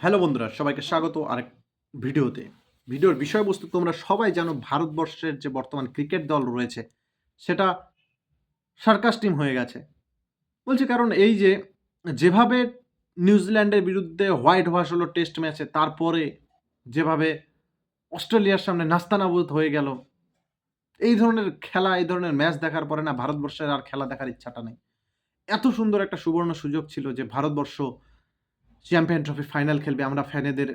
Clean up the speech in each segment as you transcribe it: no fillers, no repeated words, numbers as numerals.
Hello বন্ধুরা, সবাইকে স্বাগত আরেক ভিডিওতে। ভিডিওর বিষয়বস্তু তোমরা সবাই জানো, ভারতবর্ষের যে বর্তমান ক্রিকেট দল রয়েছে সেটা সার্কাস টিম হয়ে গেছে। বলছি কারণ এই যে যেভাবে নিউজিল্যান্ডের বিরুদ্ধে হোয়াইট ওয়াশ হলো টেস্ট ম্যাচে, তারপরে যেভাবে অস্ট্রেলিয়ার সামনে নাস্তানাবুদ হয়ে গেল, এই ধরনের খেলা, এই ধরনের ম্যাচ দেখার পরে না ভারতবর্ষের আর খেলা দেখার ইচ্ছাটা নেই। এত সুন্দর একটা সুবর্ণ সুযোগ ছিল যে ভারতবর্ষ চ্যাম্পিয়ন ট্রফি ফাইনাল খেলবে। আমরা ফ্যানেদের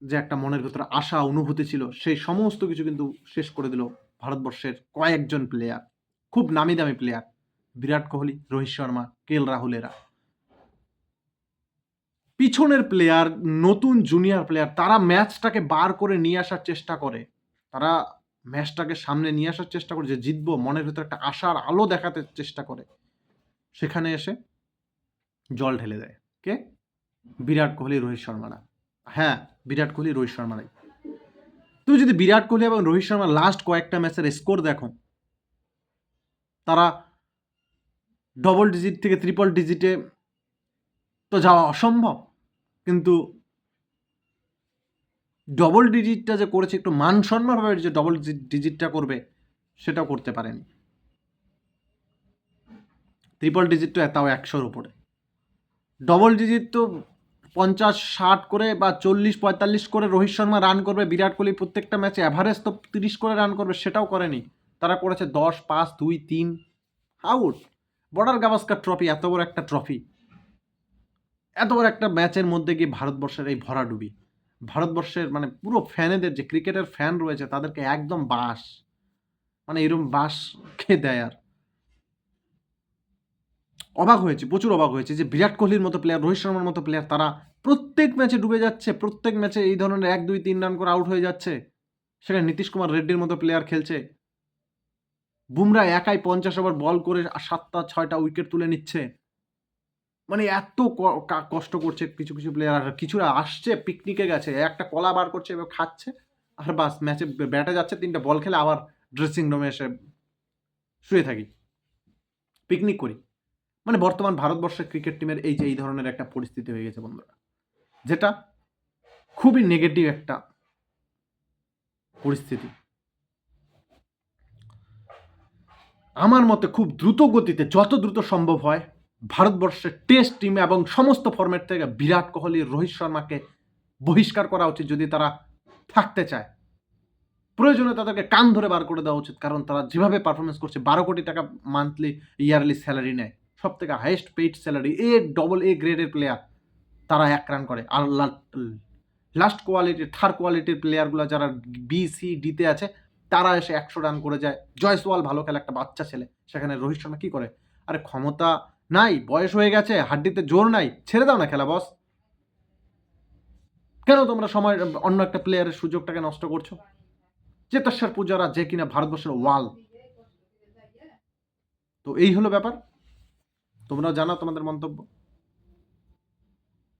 যে একটা মনের ভেতরে আশা অনুভূতি ছিল, সেই সমস্ত কিছু কিন্তু শেষ করে দিল ভারতবর্ষের কয়েকজন প্লেয়ার। খুব নামি দামি প্লেয়ার। বিরাট কোহলি, রোহিত শর্মা, রাহুল এরা। পিছনের প্লেয়ার, নতুন জুনিয়র প্লেয়ার, তারা ম্যাচটাকে বার করে নিয়ে আসার চেষ্টা করে। তারা ম্যাচটাকে সামনে নিয়ে আসার চেষ্টা করে যে জিতবো, মনের ভেতরে একটা আশার আলো দেখাতে চেষ্টা করে। সেখানে এসে জল ঢেলে দেয়। কে? বিরাট কোহলি, রোহিত শর্মারা। হ্যাঁ, বিরাট কোহলি, রোহিত শর্মারাই। তুমি যদি বিরাট কোহলি এবং রোহিত শর্মার লাস্ট কয়েকটা ম্যাচের স্কোর দেখো, তারা ডবল ডিজিট থেকে ট্রিপল ডিজিটে তো যাওয়া অসম্ভব, কিন্তু ডবল ডিজিটটা যে করেছে, একটু মান সম্মানভাবে যে ডবল ডিজিটটা করবে, সেটাও করতে পারেনি। ট্রিপল ডিজিট তো তাও 100-র উপরে। ডবল ডিজিট তো 50-60 করে বা 40-45 করে রোহিত শর্মা রান করবে, বিরাট কোহলি প্রত্যেকটা ম্যাচে অ্যাভারেজ তো 30 করে রান করবে, সেটাও করেনি। তারা করেছে 10, 5, 2, 3 আউট। বর্ডার গাভাস্কার ট্রফি, এত বড় একটা ট্রফি, এত বড় একটা ম্যাচের মধ্যে গিয়ে ভারতবর্ষের এই ভরাডুবি। ভারতবর্ষের মানে পুরো ফ্যানেদের, যে ক্রিকেটের ফ্যান রয়েছে, তাদেরকে একদম বাস, মানে এরকম বাস খেয়ে দেয়। আর অবাক হয়েছি, প্রচুর অবাক হয়েছে যে বিরাট কোহলির মতো প্লেয়ার, রোহিত শর্মার মতো প্লেয়ার, তারা প্রত্যেক ম্যাচে ডুবে যাচ্ছে, প্রত্যেক ম্যাচে এই ধরনের 1, 2, 3 রান করে আউট হয়ে যাচ্ছে। সেখানে নীতিশ কুমার রেড্ডির মতো প্লেয়ার খেলছে। বুমরা একাই 50 ওভার বল করে 7টা 6টা উইকেট তুলে নিচ্ছে। মানে এত কষ্ট করছে কিছু কিছু প্লেয়ার, আর কিছুরা আসছে পিকনিকে গেছে, একটা কলা বার করছে এবং খাচ্ছে, আর বাস ম্যাচে ব্যাটে যাচ্ছে, 3টা বল খেলে আবার ড্রেসিং রুমে এসে শুয়ে থাকি, পিকনিক করি। মানে বর্তমান ভারতবর্ষের ক্রিকেট টিমের এই যে এই ধরনের একটা পরিস্থিতি হয়ে গেছে বন্ধুরা, যেটা খুবই নেগেটিভ একটা পরিস্থিতি। আমার মতে খুব দ্রুত গতিতে, যত দ্রুত সম্ভব হয়, ভারতবর্ষের টেস্ট টিম এবং সমস্ত ফরম্যাট থেকে বিরাট কোহলি, রোহিত শর্মাকে বহিষ্কার করা উচিত যদি তারা থাকতে চায়। প্রয়োজনে তাদেরকে কান ধরে বার করে দেওয়া উচিত, কারণ তারা যেভাবে পারফরমেন্স করছে, 12 কোটি টাকা মান্থলি ইয়ারলি স্যালারি নেয়, সব থেকে highest paid salary, double A গ্রেডের প্লেয়ার, তারা 1 রান করে। আর লাস্ট কোয়ালিটির, থার্ড কোয়ালিটির প্লেয়ারগুলো যারা বি সি ডিতে আছে, তারা এসে 100 রান করে যায়। জয়সওয়াল ভালো খেলে, একটা বাচ্চা ছেলে, সেখানে রোহিত শর্মা কী করে? আরে ক্ষমতা নাই, বয়স হয়ে গেছে, হাড্ডিতে জোর নাই, ছেড়ে দাও না খেলা বস। কেন তোমরা সময় অন্য একটা প্লেয়ারের সুযোগটাকে নষ্ট করছো? চেতেশ্বর পূজারা, যে কিনা ভারতবর্ষের ওয়াল। তো এই হলো ব্যাপার। তোমরাও জানাও তোমাদের মন্তব্য।